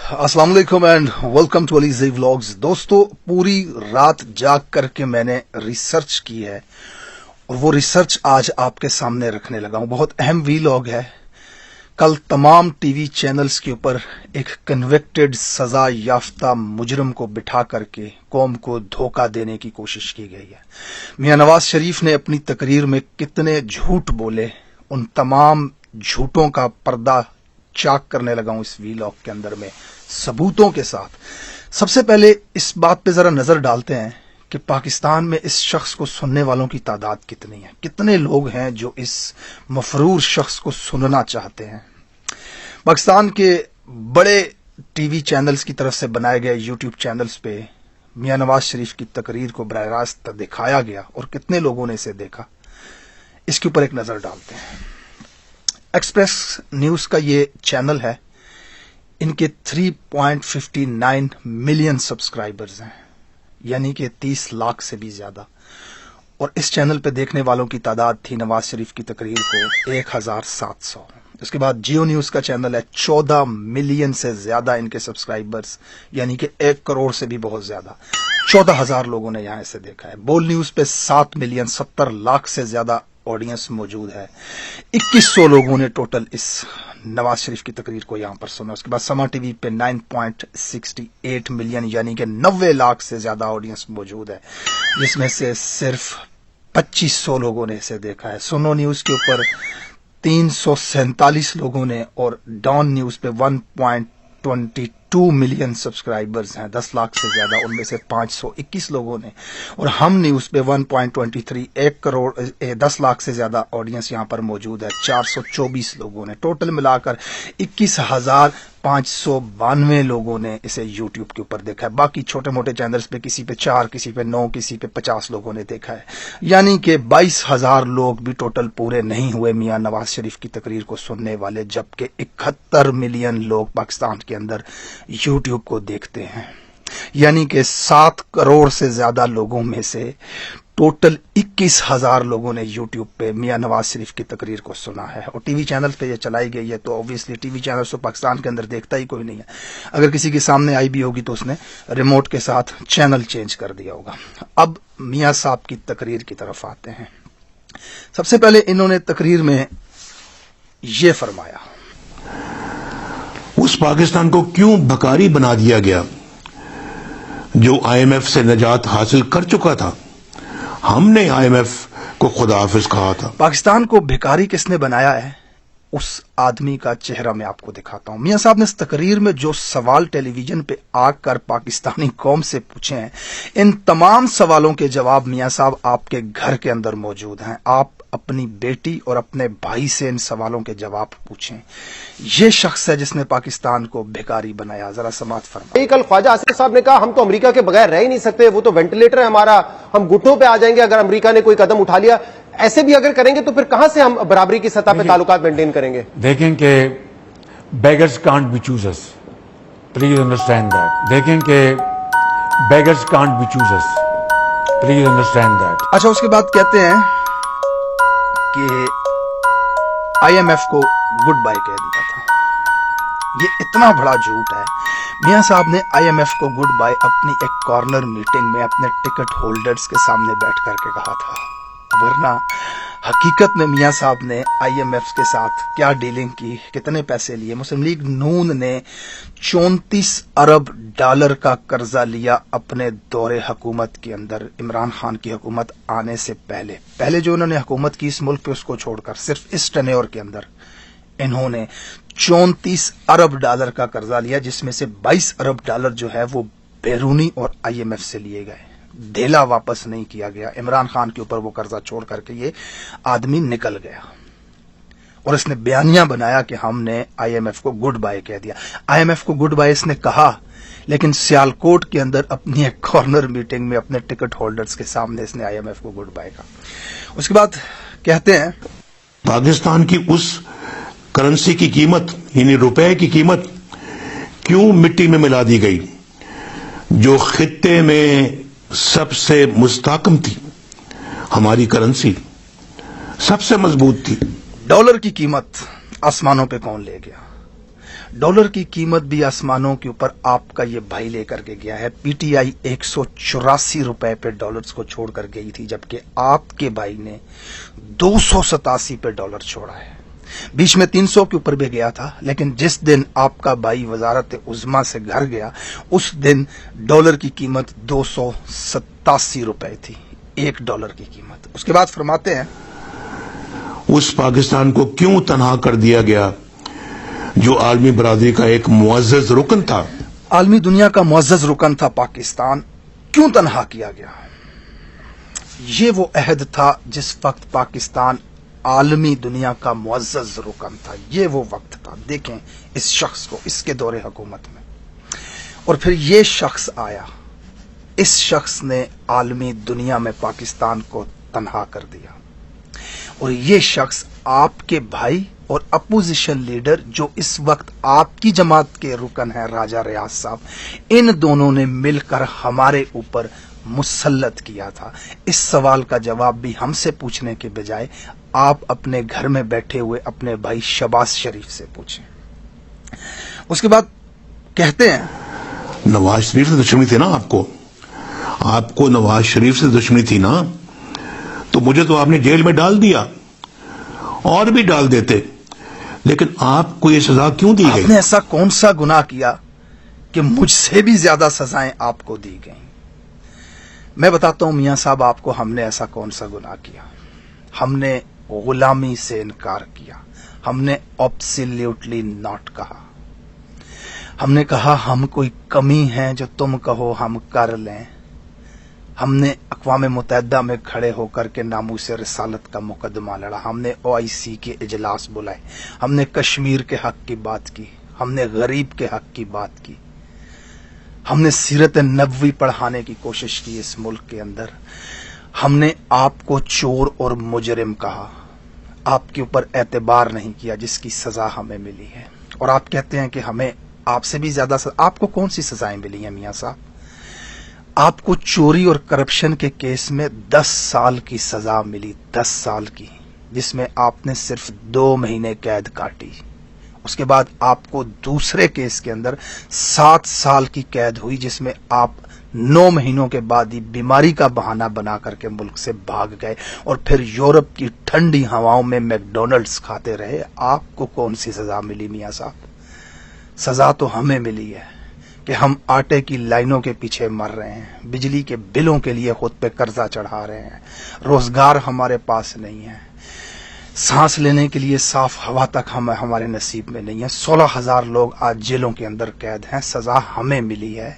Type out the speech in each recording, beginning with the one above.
अस्सलाम वालेकुम and welcome to Ali vlogs. दोस्तों, पूरी रात जाग करके मैंने रिसर्च की है और वो रिसर्च आज आपके सामने रखने लगा हूं। बहुत अहम व्लॉग है। कल तमाम टीवी चैनल्स के ऊपर एक कन्विक्टेड सजा याफ्ता मुजरिम को बिठा करके कौम को धोखा देने की कोशिश की गई है। मियां नवाज शरीफ ने अपनी तकरीर में कितने झूठ बोले, उन तमाम झूठों का पर्दा चाक करने लगा हूं इस व्लॉग के अंदर में सबूतों के साथ। सबसे पहले इस बात पे जरा नजर डालते हैं कि पाकिस्तान में इस शख्स को सुनने वालों की तादाद कितनी है, कितने लोग हैं जो इस मफरूर शख्स को सुनना चाहते हैं। पाकिस्तान के बड़े टीवी चैनल्स की तरफ से बनाए गए यूट्यूब चैनल्स पे मियां नवाज शरीफ की तकरीर को बराह रास्त दिखाया गया और कितने लोगों ने इसे देखा, इसके ऊपर एक नजर डालते हैं। एक्सप्रेस न्यूज का ये चैनल है, इनके 3.59 मिलियन सब्सक्राइबर्स हैं, यानी कि 30 लाख से भी ज्यादा। और इस चैनल पे देखने वालों की तादाद थी नवाज शरीफ की तकरीर को 1700। उसके बाद जियो न्यूज का चैनल है, 14 मिलियन से ज्यादा इनके सब्सक्राइबर्स, यानी कि 1 करोड़ से भी बहुत ज्यादा। 14,000 लोगों ने यहां इसे देखा है। बोल न्यूज पे 7 मिलियन 70 लाख से ज्यादा ऑडियंस मौजूद है। 2100 लोगों ने टोटल इस नवाज शरीफ की तकरीर को यहां पर सुना। उसके बाद समा टीवी पे 9.68 मिलियन यानी कि 90 लाख से ज्यादा ऑडियंस मौजूद है, जिसमें से सिर्फ 2500 लोगों ने इसे देखा है। सुनो न्यूज के ऊपर 347 लोगों ने और डॉन न्यूज पे 1.22 मिलियन सब्सक्राइबर्स हैं, 10 लाख से ज्यादा, उनमें से 521 लोगों ने। और हम न्यूज पे 1.23 1 करोड़ 10 लाख से ज्यादा ऑडियंस यहां पर मौजूद है, 424 लोगों ने। टोटल मिलाकर 21,592 लोगों ने इसे यूट्यूब के ऊपर देखा है। बाकी छोटे मोटे चैनल्स पे किसी पे 4, किसी पे 9, किसी पे 50 लोगों ने देखा है, यानी कि 22,000 लोग भी टोटल पूरे नहीं हुए मियां नवाज शरीफ की तकरीर को सुनने वाले, जबकि 71 मिलियन लोग पाकिस्तान के अंदर यूट्यूब को देखते हैं। यानी कि 7 करोड़ से ज्यादा लोगों में से टोटल 21,000 लोगों ने यूट्यूब पे मियां नवाज शरीफ की तकरीर को सुना है। और टीवी चैनल पे ये चलाई गई है, तो ऑब्वियसली टीवी चैनल तो पाकिस्तान के अंदर देखता ही कोई नहीं है। अगर किसी के सामने आई भी होगी तो उसने रिमोट के साथ चैनल चेंज कर दिया होगा। अब मियां साहब की तकरीर की तरफ आते हैं। सबसे पहले इन्होंने तकरीर में ये फरमाया, उस पाकिस्तान को क्यों भकारी बना दिया गया जो आईएमएफ से निजात हासिल कर चुका था। हमने आईएमएफ को खुदा हाफिज कहा था। पाकिस्तान को भिखारी किसने बनाया है, उस आदमी का चेहरा मैं आपको दिखाता हूं। मियां साहब ने इस तकरीर में जो सवाल टेलीविजन पे आकर पाकिस्तानी कौम से पूछे हैं, इन तमाम सवालों के जवाब मियां साहब आपके घर के अंदर मौजूद हैं। आप अपनी बेटी और अपने भाई से इन सवालों के जवाब पूछें। ये शख्स है जिसने पाकिस्तान को भिखारी बनाया। जरा समात फरमाइए। कल ख्वाजा आसिफ साहब ने कहा हम तो अमेरिका के बगैर रह ही नहीं सकते, वो तो वेंटिलेटर है हमारा, हम घुटनों पे आ जाएंगे अगर अमेरिका ने कोई कदम उठा लिया। ऐसे भी अगर करेंगे तो फिर कहां से हम बराबरी की सतह पे ताल्लुकात मेंटेन करेंगे। देखें कि beggars can't be choosers, please understand that. देखें कि beggars can't be choosers, please understand that. अच्छा, उसके बाद कहते हैं कि आईएमएफ को गुड बाय कह दिया था। ये इतना बड़ा झूठ है। मियां साहब ने आईएमएफ को गुड बाय अपनी एक कॉर्नर मीटिंग में अपने टिकट होल्डर्स के सामने बैठ करके कहा था, वरना हकीकत में मियां साहब ने आईएमएफ के साथ क्या डीलिंग की, कितने पैसे लिए। मुस्लिम लीग नून ने 34 अरब डॉलर का कर्जा लिया अपने दौरे हुकूमत के अंदर, इमरान खान की हुकूमत आने से पहले जो उन्होंने हुकूमत की इस मुल्क पे, उसको छोड़कर सिर्फ इस टेन्योर के अंदर इन्होंने 34 अरब डॉलर का कर्जा लिया, जिसमें से 22 अरब डॉलर जो है वो बैरूनी और आईएमएफ से लिए गए, धेला वापस नहीं किया गया। इमरान खान के ऊपर वो कर्जा छोड़ करके ये आदमी निकल गया और इसने बयानिया बनाया कि हमने आईएमएफ को गुड बाय कह दिया। आईएमएफ को गुड बाय इसने कहा, लेकिन सियालकोट के अंदर अपनी एक कॉर्नर मीटिंग में अपने टिकट होल्डर्स के सामने इसने आईएमएफ को गुड बाय कहा। उसके बाद कहते हैं, पाकिस्तान की उस करेंसी की कीमत यानी रुपए की कीमत क्यों मिट्टी में मिला दी गई जो खित्ते में सबसे मुस्तहकम थी। हमारी करेंसी सबसे मजबूत थी। डॉलर की कीमत आसमानों पे कौन ले गया। डॉलर की कीमत भी आसमानों के ऊपर आपका ये भाई लेकर के गया है। पीटीआई 184 रुपए पे डॉलर्स को छोड़कर गई थी, जबकि आपके भाई ने 287 पे डॉलर छोड़ा है। बीच में 300 के ऊपर भी गया था, लेकिन जिस दिन आपका भाई वजारत उज़्मा से घर गया उस दिन डॉलर की कीमत 287 रुपए थी, $1 की कीमत। उसके बाद फरमाते हैं, उस पाकिस्तान को क्यों तनहा कर दिया गया जो आलमी बरादरी का एक मुअज़्ज़ज़ रुकन था। आलमी दुनिया का मुअज़्ज़ज़ रुकन था पाकिस्तान, क्यों तनहा किया गया? ये वो अहद था जिस वक्त पाकिस्तान आलमी दुनिया का मुअज़्ज़ज़ रुकन था। ये वो वक्त था। देखें इस शख्स को इसके दौरे हुकूमत में, और फिर ये शख्स आया, इस शख्स ने आलमी दुनिया में पाकिस्तान को तनहा कर दिया। और ये शख्स आपके भाई और अपोजिशन लीडर जो इस वक्त आपकी जमात के रुकन है राजा रियाज साहब, इन दोनों ने मिलकर हमारे ऊपर मुसल्लत किया था। इस सवाल का जवाब भी हमसे पूछने के बजाय आप अपने घर में बैठे हुए अपने भाई शहबाज शरीफ से पूछें। उसके बाद कहते हैं, नवाज शरीफ से दुश्मनी थी ना आपको नवाज शरीफ से दुश्मनी थी ना, तो मुझे तो आपने जेल में डाल दिया, और भी डाल देते, लेकिन आपको ये सजा क्यों दी गई? आपने ऐसा कौन सा गुनाह किया कि मुझसे भी ज्यादा सजाएं आपको दी गई? मैं बताता हूं मियां साहब आपको, हमने ऐसा कौन सा गुनाह किया। हमने गुलामी से इनकार किया, हमने एब्सोल्युटली नॉट कहा। हमने कहा हम कोई कमी है जो तुम कहो हम कर लें। हमने अक़वाम मुत्तहिदा में खड़े होकर के नामूस रिसालत का मुकदमा लड़ा। हमने OIC के इजलास बुलाए, हमने कश्मीर के हक की बात की, हमने गरीब के हक की बात की, हमने सीरत नबवी पढ़ाने की कोशिश की इस मुल्क के अंदर। हमने आपको चोर और मुजरिम कहा, आपके ऊपर एतबार नहीं किया, जिसकी सजा हमें मिली है। और आप कहते हैं कि हमें आपसे भी ज्यादा आपको कौन सी सजाएं मिली हैं मियां साहब? आपको चोरी और करप्शन के केस में 10 साल की सजा मिली, 10 साल की, जिसमें आपने सिर्फ 2 महीने कैद काटी। उसके बाद आपको दूसरे केस के अंदर 7 साल की कैद हुई, जिसमें आप 9 महीनों के बाद ही बीमारी का बहाना बना करके मुल्क से भाग गए और फिर यूरोप की ठंडी हवाओं में मैकडोनल्ड्स खाते रहे। आपको कौन सी सजा मिली मियां साहब? सजा तो हमें मिली है कि हम आटे की लाइनों के पीछे मर रहे हैं, बिजली के बिलों के लिए खुद पे कर्जा चढ़ा रहे हैं, रोजगार हमारे पास नहीं है, सांस लेने के लिए साफ हवा तक हमारे नसीब में नहीं है। 16,000 लोग आज जेलों के अंदर कैद हैं। सजा हमें मिली है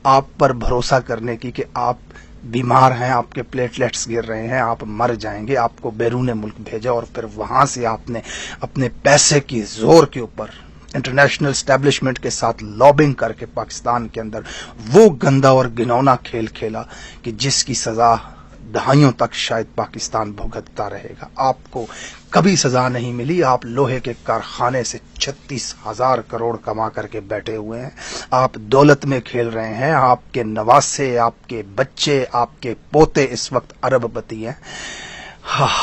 आप पर भरोसा करने की कि आप बीमार हैं, आपके प्लेटलेट्स गिर रहे हैं, आप मर जाएंगे, आपको बैरून मुल्क भेजा और फिर वहां से आपने अपने पैसे की जोर के ऊपर इंटरनेशनल एस्टेब्लिशमेंट के साथ लॉबिंग करके पाकिस्तान के अंदर वो गंदा और घिनौना खेल खेला कि जिसकी सजा दहाइयों तक शायद पाकिस्तान भुगतता रहेगा। आपको कभी सजा नहीं मिली। आप लोहे के कारखाने से 36,000 करोड़ कमा करके बैठे हुए हैं। आप दौलत में खेल रहे हैं। आपके नवासे, आपके बच्चे, आपके पोते इस वक्त अरबपति हैं।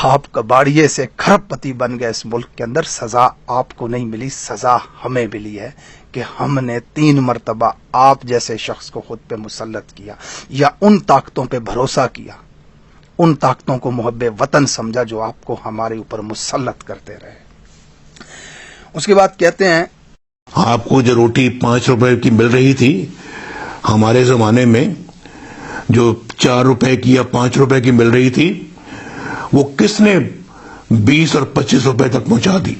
आप कबाड़िए से खरबपति बन गए इस मुल्क के अंदर। सजा आपको नहीं मिली, सजा हमें मिली है कि हमने 3 मरतबा आप जैसे शख्स को खुद पे मुसल्लत किया, या उन ताकतों पे भरोसा किया, उन ताकतों को मुहब्बे वतन समझा जो आपको हमारे ऊपर मुसल्लत करते रहे। उसके बाद कहते हैं, आपको जो रोटी 5 रुपए की मिल रही थी, हमारे जमाने में जो 4 रुपए की या 5 रुपए की मिल रही थी, वो किसने 20 और 25 रुपए तक पहुंचा दी?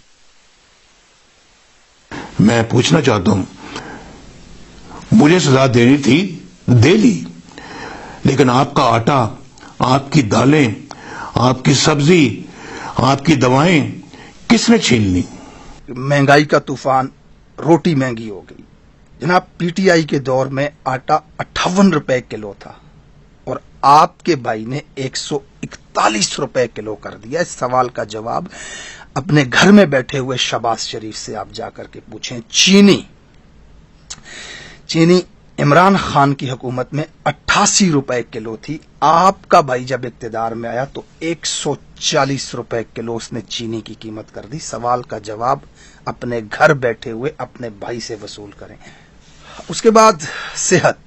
मैं पूछना चाहता हूं, मुझे सजा देनी थी, दे ली, लेकिन आपका आटा, आपकी दालें, आपकी सब्जी, आपकी दवाएं किसने छीन ली? महंगाई का तूफान, रोटी महंगी हो गई जनाब। पीटीआई के दौर में आटा 58 रुपए किलो था और आपके भाई ने 141 रुपए किलो कर दिया। इस सवाल का जवाब अपने घर में बैठे हुए शहबाज शरीफ से आप जाकर के पूछें। चीनी इमरान खान की हुकूमत में 88 रुपए किलो थी। आपका भाई जब इक्तदार में आया तो 140 रुपए किलो उसने चीनी की कीमत कर दी। सवाल का जवाब अपने घर बैठे हुए अपने भाई से वसूल करें। उसके बाद सेहत।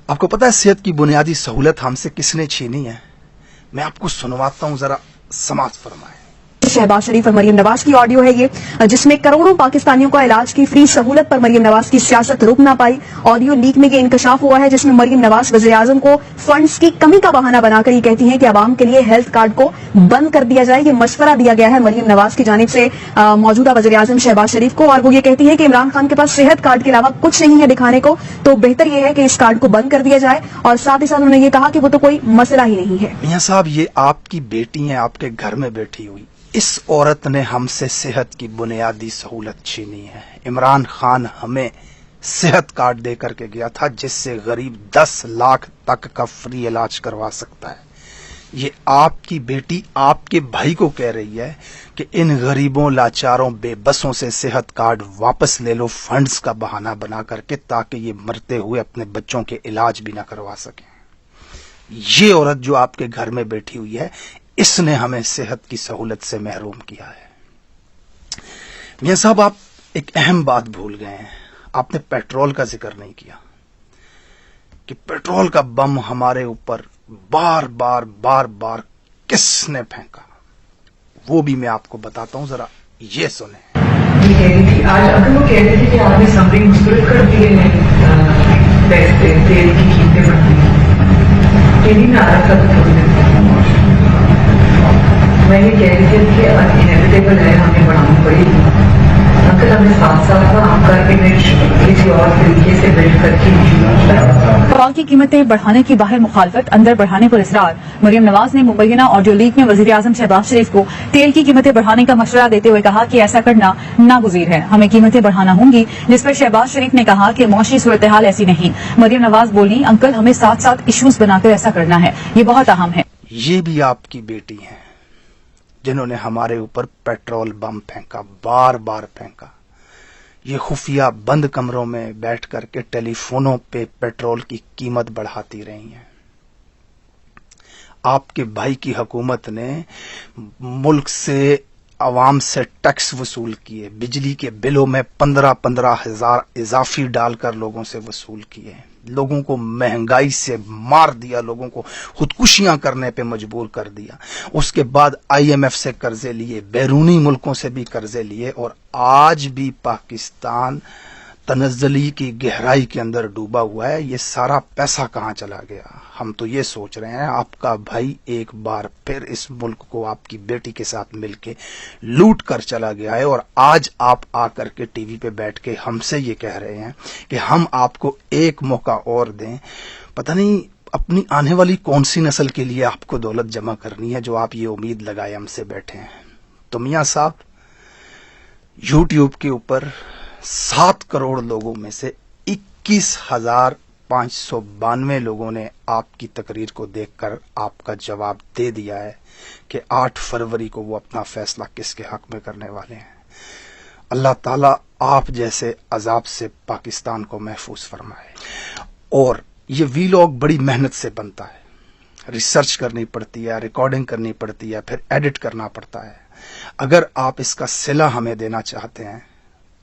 आपको पता है सेहत की बुनियादी सहूलत हमसे किसने छीनी है? मैं आपको सुनवाता हूं, जरा समाअत फरमाएं। शहबाज शरीफ और मरियम नवाज की ऑडियो है ये, जिसमें करोड़ों पाकिस्तानियों का इलाज की फ्री सहूलत पर मरियम नवाज की सियासत रुक ना पाई। ऑडियो लीक में ये इंकशाफ हुआ है जिसमें मरियम नवाज वज़ीर-ए-आज़म को फंड्स की कमी का बहाना बनाकर ये कहती हैं कि आवाम के लिए हेल्थ कार्ड को बंद कर दिया जाए। ये मशवरा दिया गया है मरियम नवाज की जानिब से मौजूदा वज़ीर-ए-आज़म शहबाज शरीफ को, और वो ये कहती है कि इमरान खान के पास सेहत कार्ड के अलावा कुछ नहीं है दिखाने को, तो बेहतर ये है कि इस कार्ड को बंद कर दिया जाए। और साथ ही साथ उन्होंने ये कहा कि वो तो कोई मसला ही नहीं है। मियां साहब, ये आपकी बेटी है, आपके घर में बैठी हुई। इस औरत ने हमसे सेहत की बुनियादी सहूलत छीनी है। इमरान खान हमें सेहत कार्ड दे करके गया था जिससे गरीब 10 लाख तक का फ्री इलाज करवा सकता है। ये आपकी बेटी आपके भाई को कह रही है कि इन गरीबों, लाचारों, बेबसों से सेहत कार्ड वापस ले लो फंड्स का बहाना बना करके, ताकि ये मरते हुए अपने बच्चों के इलाज भी ना करवा सकें। ये औरत जो आपके घर में बैठी हुई है, इसने हमें सेहत की सहूलत से महरूम किया है। मियां साहब, आप एक अहम बात भूल गए हैं। आपने पेट्रोल का जिक्र नहीं किया कि पेट्रोल का बम हमारे ऊपर बार बार किसने फेंका। वो भी मैं आपको बताता हूं, जरा ये सुने। ये कह रही थी आज, अगर वो कह रही थी कि आपने समरी मुस्तरद कर दिए हैं तेल की कीमतें बढ़ती हैं, ये नहीं ना रखा तो थोड़ी देर मैं ये कह रही थी कि इनएविटेबल है, हमें बढ़ानी पड़ेगी। अंकल हमें साथ साथ काम करके किसी और तरीके से बिल्ड करके पेट्रोल की कीमतें बढ़ाने की बाहर मुखालफत, अंदर बढ़ाने पर इसरार। मरियम नवाज ने मुबैना ऑडियो लीक में वज़ीर-ए-आज़म शहबाज शरीफ को तेल की कीमतें बढ़ाने का मशवरा देते हुए कहा कि ऐसा करना नागुज़ीर है, हमें कीमतें बढ़ाना होंगी, जिस पर शहबाज शरीफ ने कहा कि मौशी सूरत हाल ऐसी नहीं। मरियम नवाज बोली, अंकल हमें साथ साथ इश्यूज बनाकर ऐसा करना है, ये बहुत अहम है। ये भी आपकी बेटी है जिन्होंने हमारे ऊपर पेट्रोल बम फेंका, बार बार फेंका। ये खुफिया बंद कमरों में बैठ करके टेलीफोनों पे पेट्रोल की कीमत बढ़ाती रही हैं। आपके भाई की हुकूमत ने मुल्क से, आवाम से टैक्स वसूल किए, बिजली के बिलों में 15-15 हजार इजाफी डालकर लोगों से वसूल किए, लोगों को महंगाई से मार दिया, लोगों को खुदकुशियां करने पे मजबूर कर दिया। उसके बाद IMF से कर्जे लिए, बैरूनी मुल्कों से भी कर्जे लिए, और आज भी पाकिस्तान तनज़्ज़ुली की गहराई के अंदर डूबा हुआ है। ये सारा पैसा कहाँ चला गया? हम तो ये सोच रहे हैं आपका भाई एक बार फिर इस मुल्क को आपकी बेटी के साथ मिलके लूट कर चला गया है, और आज आप आकर के टीवी पे बैठ के हमसे ये कह रहे हैं कि हम आपको एक मौका और दें। पता नहीं अपनी आने वाली कौन सी नस्ल के लिए आपको दौलत जमा करनी है जो आप ये उम्मीद लगाए हमसे बैठे हैं। तो मियां साहब, यूट्यूब के ऊपर 7 करोड़ लोगों में से 21,592 लोगों ने आपकी तकरीर को देखकर आपका जवाब दे दिया है कि 8 फरवरी को वो अपना फैसला किसके हक में करने वाले हैं। अल्लाह ताला आप जैसे अजाब से पाकिस्तान को महफूज फरमाए। और ये वीलॉग बड़ी मेहनत से बनता है, रिसर्च करनी पड़ती है, रिकॉर्डिंग करनी पड़ती है, फिर एडिट करना पड़ता है। अगर आप इसका सिला हमें देना चाहते हैं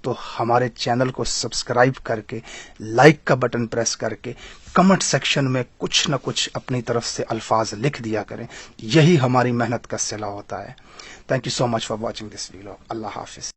तो हमारे चैनल को सब्सक्राइब करके, लाइक का बटन प्रेस करके, कमेंट सेक्शन में कुछ न कुछ अपनी तरफ से अल्फाज लिख दिया करें। यही हमारी मेहनत का सिला होता है। Thank you so much for watching this video. Allah Hafiz.